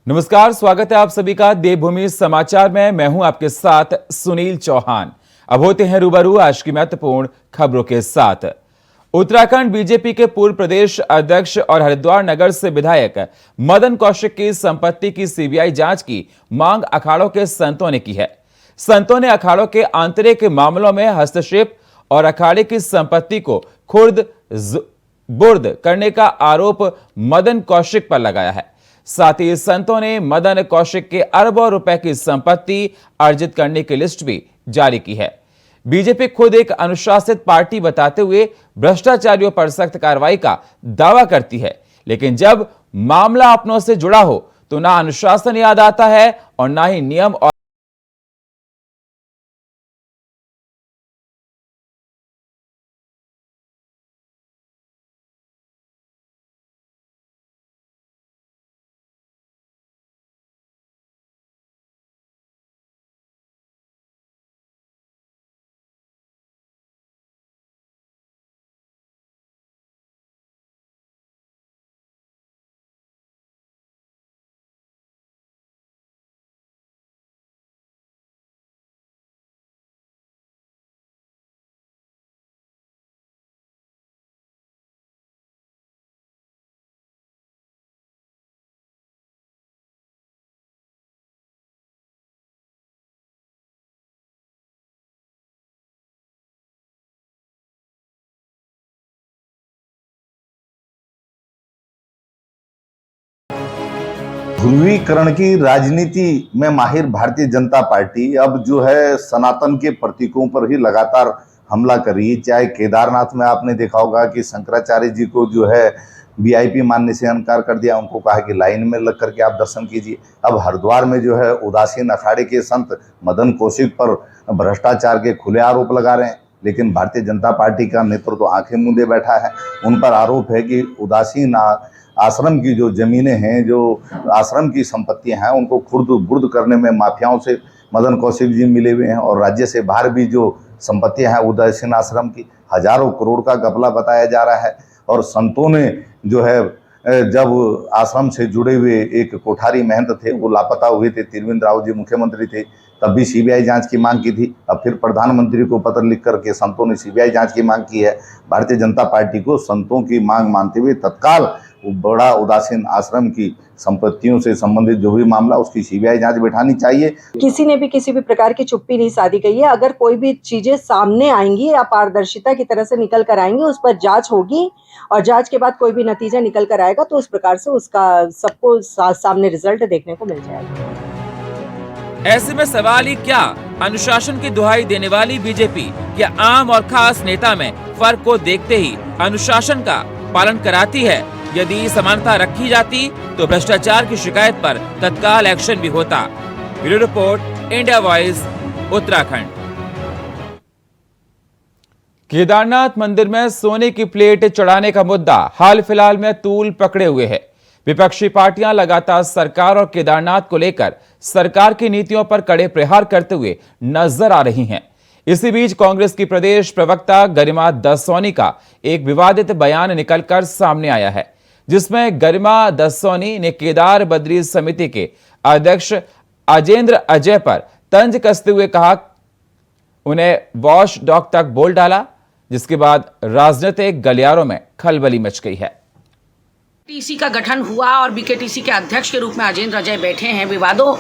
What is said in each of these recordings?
नमस्कार, स्वागत है आप सभी का देवभूमि समाचार में। मैं हूं आपके साथ सुनील चौहान। अब होते हैं रूबरू आज की महत्वपूर्ण खबरों के साथ। उत्तराखंड बीजेपी के पूर्व प्रदेश अध्यक्ष और हरिद्वार नगर से विधायक मदन कौशिक की संपत्ति की सीबीआई जांच की मांग अखाड़ों के संतों ने की है। संतों ने अखाड़ों के आंतरिक मामलों में हस्तक्षेप और अखाड़े की संपत्ति को खुर्द बुर्द करने का आरोप मदन कौशिक पर लगाया है। साथ ही संतों ने मदन कौशिक के अरबों रुपए की संपत्ति अर्जित करने की लिस्ट भी जारी की है। बीजेपी खुद एक अनुशासित पार्टी बताते हुए भ्रष्टाचारियों पर सख्त कार्रवाई का दावा करती है, लेकिन जब मामला अपनों से जुड़ा हो तो ना अनुशासन याद आता है और ना ही नियम और ध्रुवीकरण की राजनीति में माहिर भारतीय जनता पार्टी अब जो है सनातन के प्रतीकों पर ही लगातार हमला कर रही है। चाहे केदारनाथ में आपने देखा होगा कि शंकराचार्य जी को जो है वीआईपी मानने से इनकार कर दिया, उनको कहा कि लाइन में लग करके आप दर्शन कीजिए। अब हरिद्वार में जो है उदासीन अखाड़े के संत मदन कौशिक पर भ्रष्टाचार के खुले आरोप लगा रहे हैं, लेकिन भारतीय जनता पार्टी का नेतृत्व तो आंखें मूंदे बैठा है। उन पर आरोप है कि उदासीन आश्रम की जो जमीनें हैं, जो आश्रम की संपत्तियां हैं, उनको खुर्द बुर्द करने में माफियाओं से मदन कौशिक जी मिले हुए हैं। और राज्य से बाहर भी जो संपत्तियां हैं उदासीन आश्रम की हजारों करोड़ का घपला बताया जा रहा है। और संतों ने जो है जब आश्रम से जुड़े हुए एक कोठारी महंत थे, वो लापता हुए थे, त्रिवेंद्र रावत जी मुख्यमंत्री थे, तब भी सीबीआई जांच की मांग की थी। अब फिर प्रधानमंत्री को पत्र लिख करके संतों ने सीबीआई जांच की मांग की है। भारतीय जनता पार्टी को संतों की मांग मानते हुए तत्काल बड़ा उदासीन आश्रम की संपत्तियों से संबंधित जो भी मामला, उसकी सीबीआई जांच बैठानी चाहिए। किसी ने भी किसी भी प्रकार की चुप्पी नहीं साधी गई है। अगर कोई भी चीजें सामने आएंगी या पारदर्शिता की तरह से निकल कर आएंगी, उस पर जांच होगी और जांच के बाद कोई भी नतीजा निकल कर आएगा तो उस प्रकार से उसका सबको सामने रिजल्ट देखने को मिल जाएगा। ऐसे में सवाल ही क्या, अनुशासन की दुहाई देने वाली बीजेपी क्या आम और खास नेता में फर्क को देखते ही अनुशासन का पालन कराती है? यदि समानता रखी जाती तो भ्रष्टाचार की शिकायत पर तत्काल एक्शन भी होता। Bureau report, India voice, Uttarakhand. Kedarnath मंदिर में सोने की प्लेट चढ़ाने का मुद्दा हाल फिलहाल में तूल पकड़े हुए है। विपक्षी पार्टियां लगातार सरकार और केदारनाथ को लेकर सरकार की नीतियों पर कड़े प्रहार करते हुए नजर आ रही हैं। इसी बीच कांग्रेस की प्रदेश प्रवक्ता गरिमा दसोनी का एक विवादित बयान निकलकर सामने आया है, जिसमें गरिमा दसोनी ने केदार बद्री समिति के अध्यक्ष अजेंद्र अजय पर तंज कसते हुए कहा, उन्हें वॉश डॉग तक बोल डाला, जिसके बाद राजनीतिक गलियारों में खलबली मच गई है। टीसी का गठन हुआ और बीकेटीसी के अध्यक्ष के रूप में अजेंद्र अजय बैठे हैं। विवादों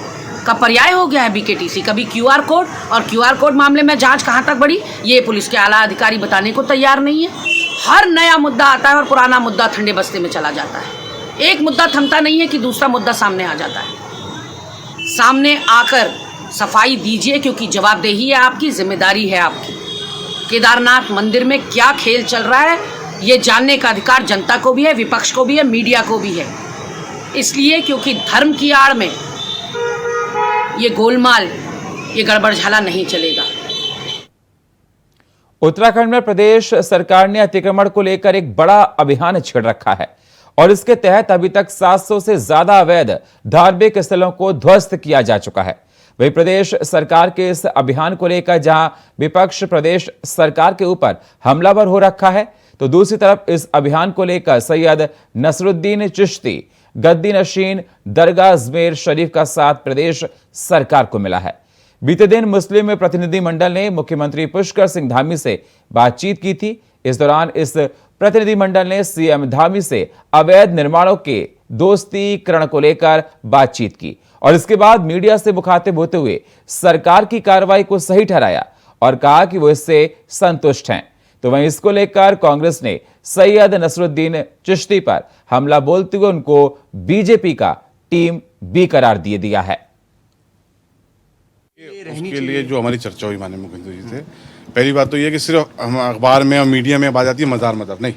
का पर्याय हो गया है बीकेटीसी। कभी क्यूआर कोड, और क्यूआर कोड मामले में जांच कहां तक बढ़ी ये पुलिस के आला अधिकारी बताने को तैयार नहीं है। हर नया मुद्दा आता है और पुराना मुद्दा ठंडे बस्ते में चला जाता है। एक मुद्दा थमता नहीं है कि दूसरा मुद्दा सामने आ जाता है। सामने आकर सफाई दीजिए, क्योंकि जवाबदेही है आपकी, जिम्मेदारी है आपकी। केदारनाथ मंदिर में क्या खेल चल रहा है ये जानने का अधिकार जनता को भी है, विपक्ष को भी है, मीडिया को भी है। इसलिए क्योंकि धर्म की आड़ में ये गोलमाल, ये गड़बड़झाला नहीं चलेगा। उत्तराखंड में प्रदेश सरकार ने अतिक्रमण को लेकर एक बड़ा अभियान छेड़ रखा है और इसके तहत अभी तक 700 से ज्यादा अवैध धार्मिक स्थलों को ध्वस्त किया जा चुका है। वही प्रदेश सरकार के इस अभियान को लेकर जहां विपक्ष प्रदेश सरकार के ऊपर हमलावर हो रखा है, तो दूसरी तरफ इस अभियान को लेकर सैयद नसरुद्दीन चिश्ती गद्दी नशीन दरगाह अजमेर शरीफ का साथ प्रदेश सरकार को मिला है। बीते दिन मुस्लिम प्रतिनिधिमंडल ने मुख्यमंत्री पुष्कर सिंह धामी से बातचीत की थी। इस दौरान इस प्रतिनिधिमंडल ने सीएम धामी से अवैध निर्माणों के दोस्तीकरण को लेकर बातचीत की और इसके बाद मीडिया से मुखातिब होते हुए सरकार की कार्रवाई को सही ठहराया और कहा कि वो इससे संतुष्ट हैं। तो वहीं इसको लेकर कांग्रेस ने सैयद नसरुद्दीन चिश्ती पर हमला बोलते हुए उनको बीजेपी का टीम बी करार दे दिया है। उसके लिए जो हमारी चर्चा हुई माननीय मुख्यमंत्री जी से, पहली बात तो ये कि सिर्फ हम अखबार में और मीडिया में बात आती है मज़ार नहीं,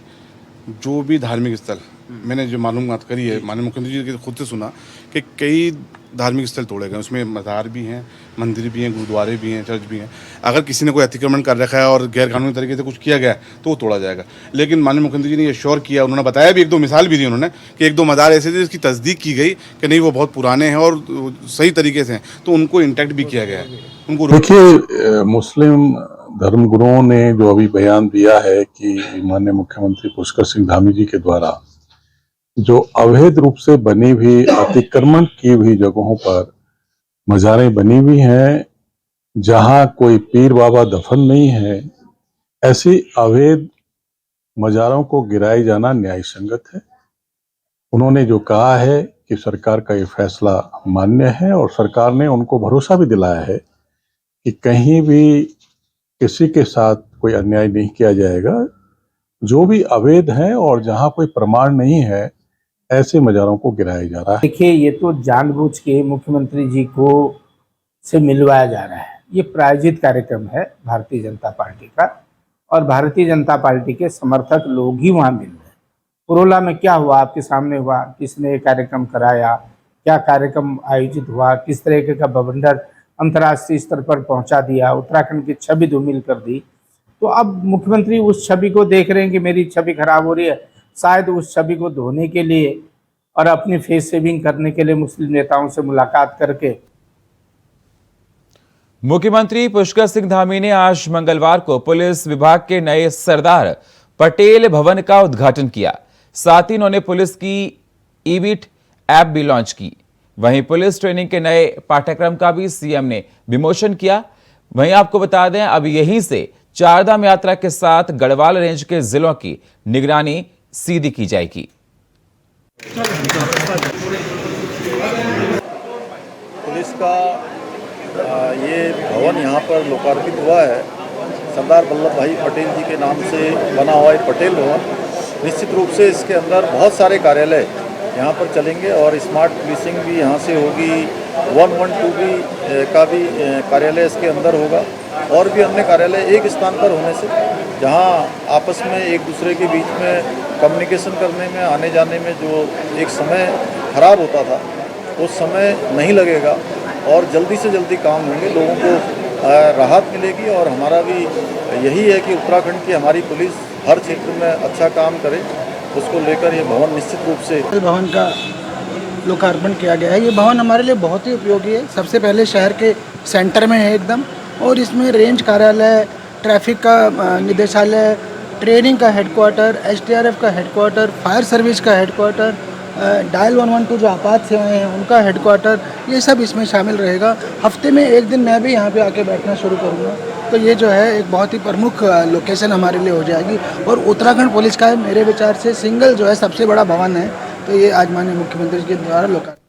जो भी धार्मिक स्थल मैंने जो मालूमात करी है माननीय मुख्यमंत्री जी के खुद से सुना कि कई धार्मिक स्थल तोड़े गए, उसमें मज़ार भी हैं, मंदिर भी हैं, गुरुद्वारे भी हैं, चर्च भी हैं। अगर किसी ने कोई अतिक्रमण कर रखा है और गैरकानूनी तरीके से कुछ किया गया तो वो तोड़ा जाएगा। लेकिन माननीय मुख्यमंत्री जी ने ये श्योर किया, उन्होंने बताया भी, एक दो मिसाल भी दी उन्होंने कि एक दो मज़ार ऐसे थे जिसकी तस्दीक की गई कि नहीं वो बहुत पुराने हैं और सही तरीके से हैं, तो उनको इंटैक्ट भी किया गया है। उनको देखिए, मुस्लिम धर्मगुरुओं ने जो अभी बयान दिया है कि माननीय मुख्यमंत्री पुष्कर सिंह धामी जी के द्वारा जो अवैध रूप से बनी हुई अतिक्रमण की हुई जगहों पर मज़ारें बनी हुई हैं, जहां कोई पीर बाबा दफन नहीं है, ऐसी अवैध मज़ारों को गिराए जाना न्याय संगत है। उन्होंने जो कहा है कि सरकार का ये फैसला मान्य है और सरकार ने उनको भरोसा भी दिलाया है कि कहीं भी किसी के साथ कोई अन्याय नहीं किया जाएगा। जो भी अवैध है और जहां कोई प्रमाण नहीं है, ऐसे मज़ारों को गिराया जा रहा है। देखिए, ये तो जानबूझ के मुख्यमंत्री जी को से मिलवाया जा रहा है। ये प्रायोजित कार्यक्रम है भारतीय जनता पार्टी का और भारतीय जनता पार्टी के समर्थक लोग ही वहाँ मिल रहे हैं। पुरोला में क्या हुआ आपके सामने हुआ, किसने ये कार्यक्रम कराया, क्या कार्यक्रम आयोजित हुआ, किस तरीके का बवंडर अंतर्राष्ट्रीय स्तर पर पहुंचा दिया, उत्तराखंड की छवि धूमिल कर दी। तो अब मुख्यमंत्री उस छवि को देख रहे हैं कि मेरी छवि खराब हो रही है, शायद उस छवि को धोने के लिए और अपनी फेस सेविंग करने के लिए मुस्लिम नेताओं से मुलाकात करके। मुख्यमंत्री पुष्कर सिंह धामी ने आज मंगलवार को पुलिस विभाग के नए सरदार पटेल भवन का उद्घाटन किया। साथ ही उन्होंने पुलिस की ईविट ऐप भी लॉन्च की। वहीं पुलिस ट्रेनिंग के नए पाठ्यक्रम का भी सीएम ने विमोचन किया। वहीं आपको बता दें, अब यहीं से चारधाम यात्रा के साथ गढ़वाल रेंज के जिलों की निगरानी सीधी की जाएगी। पुलिस का ये भवन यहाँ पर लोकार्पित हुआ है। सरदार वल्लभ भाई पटेल जी के नाम से बना हुआ है पटेल भवन। निश्चित रूप से इसके अंदर बहुत सारे कार्यालय यहाँ पर चलेंगे और स्मार्ट पुलिसिंग भी यहाँ से होगी। 112 भी का भी कार्यालय इसके अंदर होगा और भी अन्य कार्यालय एक स्थान पर होने से जहाँ आपस में एक दूसरे के बीच में कम्युनिकेशन करने में, आने जाने में जो एक समय खराब होता था, वो समय नहीं लगेगा और जल्दी से जल्दी काम होंगे, लोगों को राहत मिलेगी। और हमारा भी यही है कि उत्तराखंड की हमारी पुलिस हर क्षेत्र में अच्छा काम करे, उसको लेकर ये भवन निश्चित रूप से भवन का लोकार्पण किया गया है। ये भवन हमारे लिए बहुत ही उपयोगी है। सबसे पहले शहर के सेंटर में है एकदम, और इसमें रेंज कार्यालय, ट्रैफिक का निदेशालय, ट्रेनिंग का हेडक्वार्टर, एसडीआरएफ का हेडक्वार्टर, फायर सर्विस का हेडक्वार्टर, डायल 112 जो आपात सेवाएं हैं उनका हेडक्वार्टर, ये सब इसमें शामिल रहेगा। हफ्ते में एक दिन मैं भी यहाँ पे आके बैठना शुरू करूँगा, तो ये जो है एक बहुत ही प्रमुख लोकेशन हमारे लिए हो जाएगी। और उत्तराखंड पुलिस का मेरे विचार से सिंगल जो है सबसे बड़ा भवन है, तो ये आज माननीय मुख्यमंत्री जी के द्वारा लोकार्पण।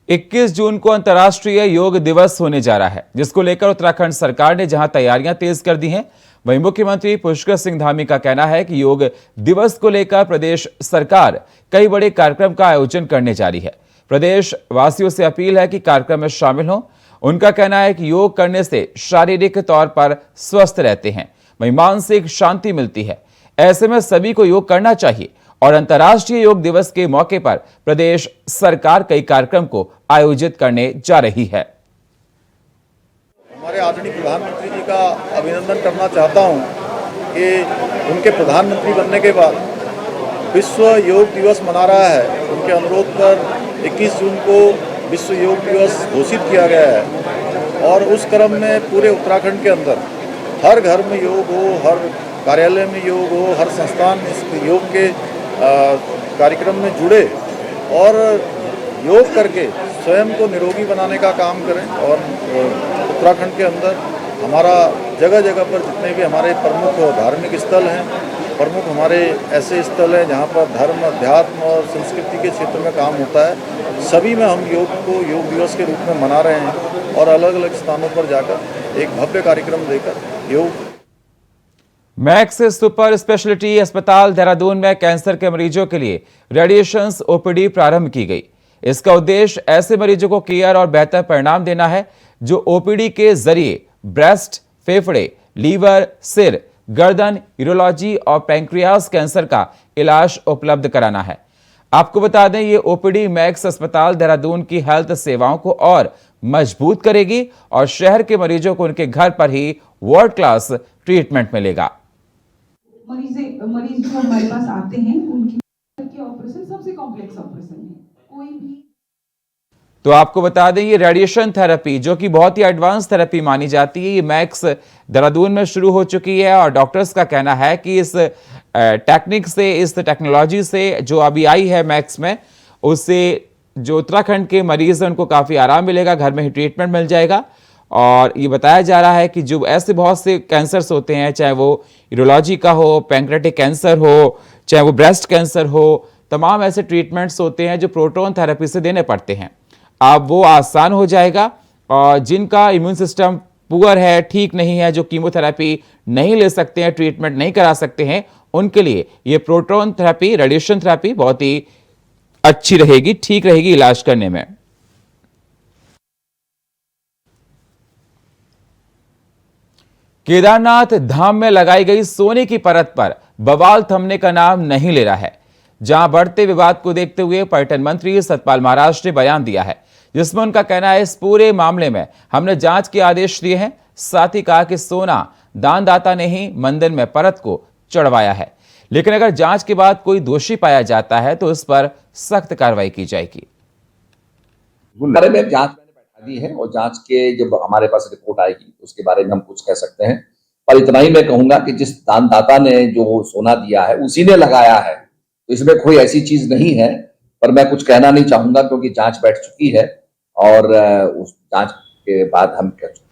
21 जून को अंतर्राष्ट्रीय योग दिवस होने जा रहा है, जिसको लेकर उत्तराखंड सरकार ने जहां तैयारियां तेज कर दी हैं, वहीं मुख्यमंत्री पुष्कर सिंह धामी का कहना है कि योग दिवस को लेकर प्रदेश सरकार कई बड़े कार्यक्रम का आयोजन करने जा रही है। प्रदेश वासियों से अपील है कि कार्यक्रम में शामिल हों। उनका कहना है कि योग करने से शारीरिक तौर पर स्वस्थ रहते हैं, वहीं मानसिक शांति मिलती है। ऐसे में सभी को योग करना चाहिए और अंतर्राष्ट्रीय योग दिवस के मौके पर प्रदेश सरकार कई कार्यक्रम को आयोजित करने जा रही है। हमारे आदरणीय प्रधानमंत्री जी का अभिनंदन करना चाहता हूं कि उनके प्रधानमंत्री बनने के बाद विश्व योग दिवस मना रहा है। उनके अनुरोध पर 21 जून को विश्व योग दिवस घोषित किया गया है और उस क्रम में पूरे उत्तराखंड के अंदर हर घर में योग हो, हर कार्यालय में योग हो, हर संस्थान इस योग के कार्यक्रम में जुड़े और योग करके स्वयं को निरोगी बनाने का काम करें। और उत्तराखंड के अंदर हमारा जगह जगह पर जितने भी हमारे प्रमुख धार्मिक स्थल हैं, प्रमुख हमारे ऐसे स्थल हैं जहाँ पर धर्म, अध्यात्म और संस्कृति के क्षेत्र में काम होता है, सभी में हम योग को योग दिवस के रूप में मना रहे हैं और अलग अलग स्थानों पर जाकर एक भव्य कार्यक्रम देकर योग। मैक्स सुपर स्पेशलिटी अस्पताल देहरादून में कैंसर के मरीजों के लिए रेडिएशन ओपीडी प्रारंभ की गई। इसका उद्देश्य ऐसे मरीजों को केयर और बेहतर परिणाम देना है जो ओपीडी के जरिए ब्रेस्ट, फेफड़े, लीवर, सिर, गर्दन, यूरोलॉजी और पैंक्रियास कैंसर का इलाज उपलब्ध कराना है। आपको बता दें, ये ओपीडी मैक्स अस्पताल देहरादून की हेल्थ सेवाओं को और मजबूत करेगी और शहर के मरीजों को उनके घर पर ही वर्ल्ड क्लास ट्रीटमेंट मिलेगा। मरीज जो हमारे पास आते हैं उनकी ऑपरेशन सबसे कॉम्प्लेक्स ऑपरेशन है, कोई भी। तो आपको बता दें, ये रेडिएशन थेरेपी जो कि बहुत ही एडवांस थेरेपी मानी जाती है, ये मैक्स देहरादून में शुरू हो चुकी है और डॉक्टर्स का कहना है कि इस टेक्निक से, इस टेक्नोलॉजी से जो अभी आई है मैक्स में, उससे जो उत्तराखंड के मरीज हैं उनको काफ़ी आराम मिलेगा, घर में ही ट्रीटमेंट मिल जाएगा। और ये बताया जा रहा है कि जो ऐसे बहुत से कैंसर्स होते हैं, चाहे वो यूरोलॉजी का हो, पैंक्रेटिक कैंसर हो, चाहे वो ब्रेस्ट कैंसर हो, तमाम ऐसे ट्रीटमेंट्स होते हैं जो प्रोटोन थेरेपी से देने पड़ते हैं। अब वो आसान हो जाएगा और जिनका इम्यून सिस्टम पुअर है, ठीक नहीं है, जो कीमोथेरेपी नहीं ले सकते हैं, ट्रीटमेंट नहीं करा सकते हैं, उनके लिए ये प्रोटोन थेरेपी, रेडिएशन थेरेपी बहुत ही अच्छी रहेगी, ठीक रहेगी इलाज करने में। केदारनाथ धाम में लगाई गई सोने की परत पर बवाल थमने का नाम नहीं ले रहा है। जहां बढ़ते विवाद को देखते हुए पर्यटन मंत्री सतपाल महाराज ने बयान दिया है, जिसमें उनका कहना है इस पूरे मामले में हमने जांच के आदेश दिए हैं। साथ ही कहा कि सोना दानदाता ने ही मंदिर में परत को चढ़वाया है, लेकिन अगर जांच के बाद कोई दोषी पाया जाता है तो उस पर सख्त कार्रवाई की जाएगी। बारे में जांच मैंने बैठा दी है और जांच के जब हमारे पास रिपोर्ट आएगी उसके बारे में हम कुछ कह सकते हैं। पर इतना ही मैं कहूंगा कि जिस दानदाता ने जो सोना दिया है उसी ने लगाया है, तो इसमें कोई ऐसी चीज नहीं है। पर मैं कुछ कहना नहीं चाहूंगा क्योंकि जांच बैठ चुकी है और उस जांच के बाद हम कह चुके।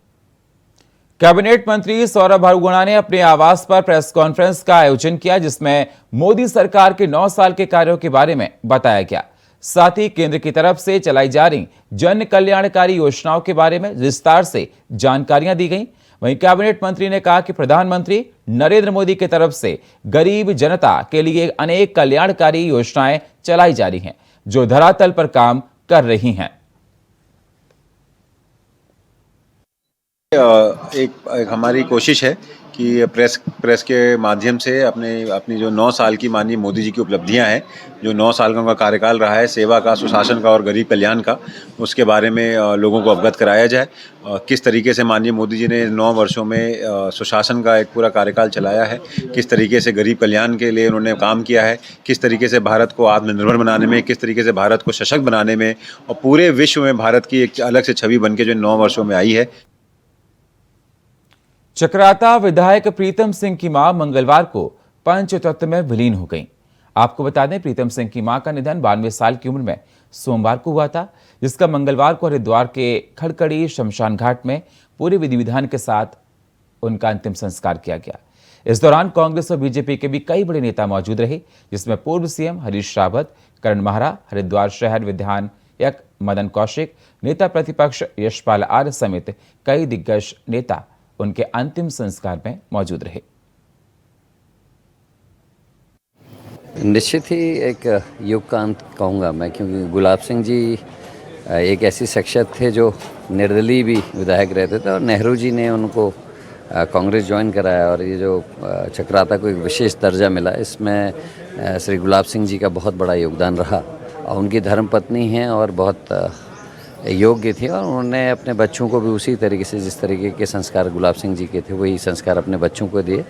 कैबिनेट मंत्री सौरभ बहुगुणा ने अपने आवास पर प्रेस कॉन्फ्रेंस का आयोजन किया, जिसमें मोदी सरकार के 9 साल के कार्यों के बारे में बताया गया। साथ ही केंद्र की तरफ से चलाई जा रही जन कल्याणकारी योजनाओं के बारे में विस्तार से जानकारियां दी गई। वहीं कैबिनेट मंत्री ने कहा कि प्रधानमंत्री नरेंद्र मोदी की तरफ से गरीब जनता के लिए अनेक कल्याणकारी योजनाएं चलाई जा रही हैं, जो धरातल पर काम कर रही हैं। एक हमारी कोशिश है कि प्रेस के माध्यम से अपनी जो 9 साल की माननीय मोदी जी की उपलब्धियां हैं, जो 9 साल का उनका कार्यकाल रहा है, सेवा का, सुशासन का और गरीब कल्याण का, उसके बारे में लोगों को अवगत कराया जाए। किस तरीके से माननीय मोदी जी ने 9 वर्षों में सुशासन का एक पूरा कार्यकाल चलाया है, किस तरीके से गरीब कल्याण के लिए उन्होंने काम किया है, किस तरीके से भारत को आत्मनिर्भर बनाने में, किस तरीके से भारत को सशक्त बनाने में और पूरे विश्व में भारत की एक अलग से छवि बन के जो 9 वर्षों में आई है। चक्राता विधायक प्रीतम सिंह की मां मंगलवार को पंचतत्व में विलीन हो गई। आपको बता दें, प्रीतम सिंह की मां का निधन 92 साल की उम्र में सोमवार को हुआ था, जिसका मंगलवार को हरिद्वार के खड़खड़ी शमशान घाट में पूरे विधि विधान के साथ उनका अंतिम संस्कार किया गया। इस दौरान कांग्रेस और बीजेपी के भी कई बड़े नेता मौजूद रहे, जिसमें पूर्व सीएम हरीश रावत, करण माहरा, हरिद्वार शहर विधायक मदन कौशिक, नेता प्रतिपक्ष यशपाल आर्य समेत कई दिग्गज नेता उनके अंतिम संस्कार में मौजूद रहे। निश्चित ही एक युग का अंत कहूँगा मैं, क्योंकि गुलाब सिंह जी एक ऐसी शख्सियत थे जो निर्दलीय भी विधायक रहते थे और नेहरू जी ने उनको कांग्रेस ज्वाइन कराया और ये जो चक्राता को एक विशेष दर्जा मिला, इसमें श्री गुलाब सिंह जी का बहुत बड़ा योगदान रहा। और उनकी धर्मपत्नी हैं और बहुत योग्य थी और उन्होंने अपने बच्चों को भी उसी तरीके से, जिस तरीके के संस्कार गुलाब सिंह जी के थे, वही संस्कार अपने बच्चों को दिए।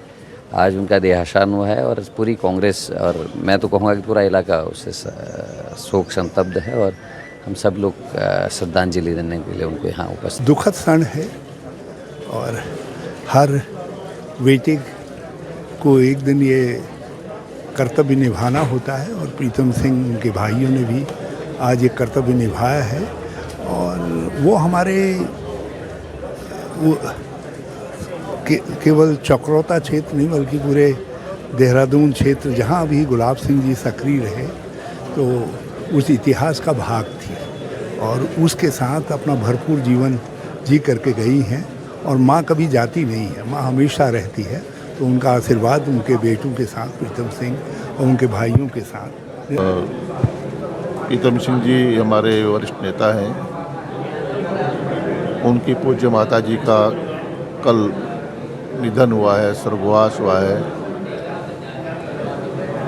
आज उनका देहावसान हुआ है और पूरी कांग्रेस और मैं तो कहूँगा कि पूरा इलाका उससे शोक संतप्त है और हम सब लोग श्रद्धांजलि देने के लिए उनको यहाँ उपस्थित। दुखद क्षण है और हर बेटे को एक दिन ये कर्तव्य निभाना होता है और प्रीतम सिंह उनके भाइयों ने भी आज ये कर्तव्य निभाया है। और वो हमारे केवल चक्रोता क्षेत्र नहीं बल्कि पूरे देहरादून क्षेत्र जहाँ भी गुलाब सिंह जी सक्रिय रहे तो उस इतिहास का भाग थी और उसके साथ अपना भरपूर जीवन जी करके गई हैं। और माँ कभी जाती नहीं है, माँ हमेशा रहती है। तो उनका आशीर्वाद उनके बेटों के साथ प्रीतम सिंह और उनके भाइयों के साथ। प्रीतम सिंह जी हमारे वरिष्ठ नेता हैं। उनकी पूज्य माता जी का कल निधन हुआ है, स्वर्गवास हुआ है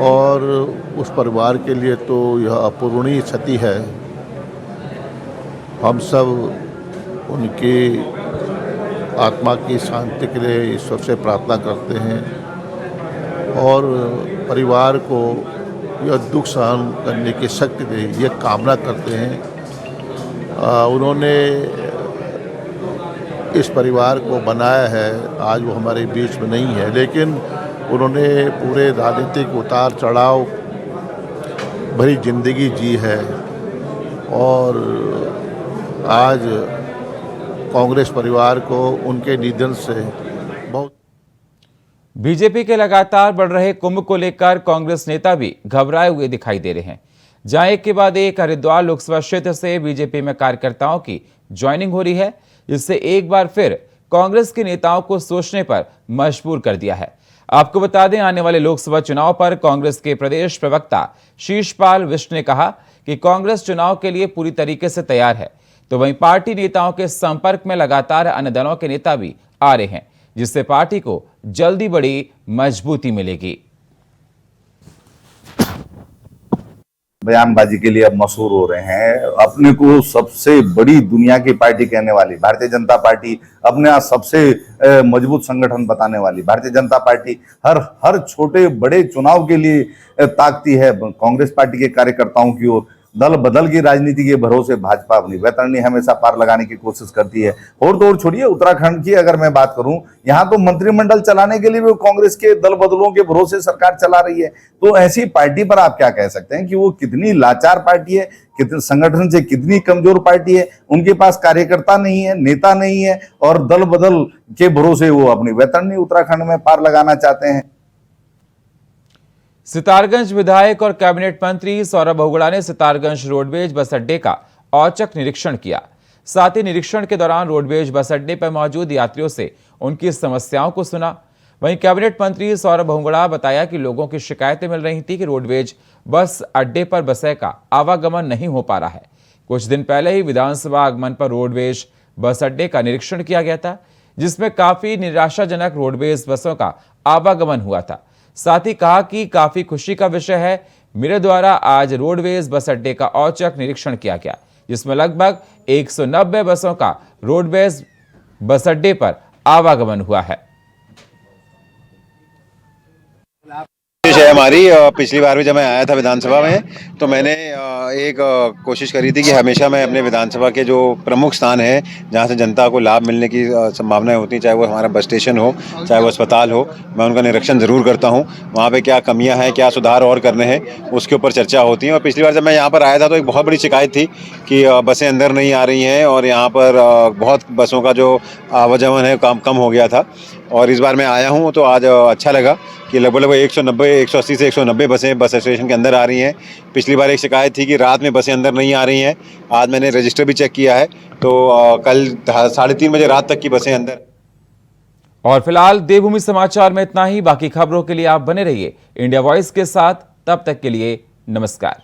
और उस परिवार के लिए तो यह अपूरणीय क्षति है। हम सब उनकी आत्मा की शांति के लिए ईश्वर से प्रार्थना करते हैं और परिवार को यह दुख सहन करने की शक्ति दे, ये कामना करते हैं। उन्होंने इस परिवार को बनाया है, आज वो हमारे बीच में नहीं है, लेकिन उन्होंने पूरे राजनीतिक उतार चढ़ाव भरी जिंदगी जी है और आज कांग्रेस परिवार को उनके निधन से बहुत। बीजेपी के लगातार बढ़ रहे कुंभ को लेकर कांग्रेस नेता भी घबराए हुए दिखाई दे रहे हैं। जहां एक के बाद एक हरिद्वार लोकसभा क्षेत्र से बीजेपी में कार्यकर्ताओं की ज्वाइनिंग हो रही है, जिससे एक बार फिर कांग्रेस के नेताओं को सोचने पर मजबूर कर दिया है। आपको बता दें, आने वाले लोकसभा चुनाव पर कांग्रेस के प्रदेश प्रवक्ता शीशपाल विष्ट ने कहा कि कांग्रेस चुनाव के लिए पूरी तरीके से तैयार है। तो वहीं पार्टी नेताओं के संपर्क में लगातार अन्य दलों के नेता भी आ रहे हैं, जिससे पार्टी को जल्दी बड़ी मजबूती मिलेगी। बयानबाजी के लिए अब मशहूर हो रहे हैं। अपने को सबसे बड़ी दुनिया की पार्टी कहने वाली भारतीय जनता पार्टी, अपने आप सबसे मजबूत संगठन बताने वाली भारतीय जनता पार्टी हर छोटे बड़े चुनाव के लिए ताकती है कांग्रेस पार्टी के कार्यकर्ताओं की ओर। दल बदल की राजनीति के भरोसे भाजपा अपनी वैतरणी हमेशा पार लगाने की कोशिश करती है। और तो और छोड़िए, उत्तराखंड की अगर मैं बात करूं, यहाँ तो मंत्रिमंडल चलाने के लिए भी कांग्रेस के दल बदलों के भरोसे सरकार चला रही है। तो ऐसी पार्टी पर आप क्या कह सकते हैं कि वो कितनी लाचार पार्टी है, कितने संगठन से कितनी कमजोर पार्टी है। उनके पास कार्यकर्ता नहीं है, नेता नहीं है और दल बदल के भरोसे वो अपनी वैतरणी उत्तराखंड में पार लगाना चाहते हैं। सितारगंज विधायक और कैबिनेट मंत्री सौरभ बहुगुणा ने सितारगंज रोडवेज बस अड्डे का औचक निरीक्षण किया। साथ ही निरीक्षण के दौरान रोडवेज बस अड्डे पर मौजूद यात्रियों से उनकी समस्याओं को सुना। वहीं कैबिनेट मंत्री सौरभ बहुगुणा बताया कि लोगों की शिकायतें मिल रही थी कि रोडवेज बस अड्डे पर बसें का आवागमन नहीं हो पा रहा है। कुछ दिन पहले ही विधानसभा आगमन पर रोडवेज बस अड्डे का निरीक्षण किया गया था, जिसमें काफी निराशाजनक रोडवेज बसों का आवागमन हुआ था। साथ ही कहा कि काफी खुशी का विषय है, मेरे द्वारा आज रोडवेज बस अड्डे का औचक निरीक्षण किया गया, जिसमें लगभग 190 बसों का रोडवेज बस अड्डे पर आवागमन हुआ है। कोशिश है हमारी। पिछली बार भी जब मैं आया था विधानसभा में तो मैंने एक कोशिश करी थी कि हमेशा मैं अपने विधानसभा के जो प्रमुख स्थान है जहां से जनता को लाभ मिलने की संभावनाएं होती हैं, चाहे वो हमारा बस स्टेशन हो, चाहे वो अस्पताल हो, मैं उनका निरीक्षण ज़रूर करता हूं। वहां पे क्या कमियां हैं, क्या सुधार और करने हैं, उसके ऊपर चर्चा होती है। और पिछली बार जब मैं यहाँ पर आया था तो एक बहुत बड़ी शिकायत थी कि बसें अंदर नहीं आ रही हैं और यहाँ पर बहुत बसों का जो आवागमन है कम हो गया था। और इस बार मैं आया हूँ तो आज अच्छा लगा कि लगभग 180 से 190 बसें बस स्टेशन के अंदर आ रही हैं। पिछली बार एक शिकायत थी कि रात में बसें अंदर नहीं आ रही हैं। आज मैंने रजिस्टर भी चेक किया है तो कल 3:30 बजे रात तक की बसें अंदर। और फिलहाल देवभूमि समाचार में इतना ही। बाकी खबरों के लिए आप बने रहिए इंडिया वॉइस के साथ। तब तक के लिए नमस्कार।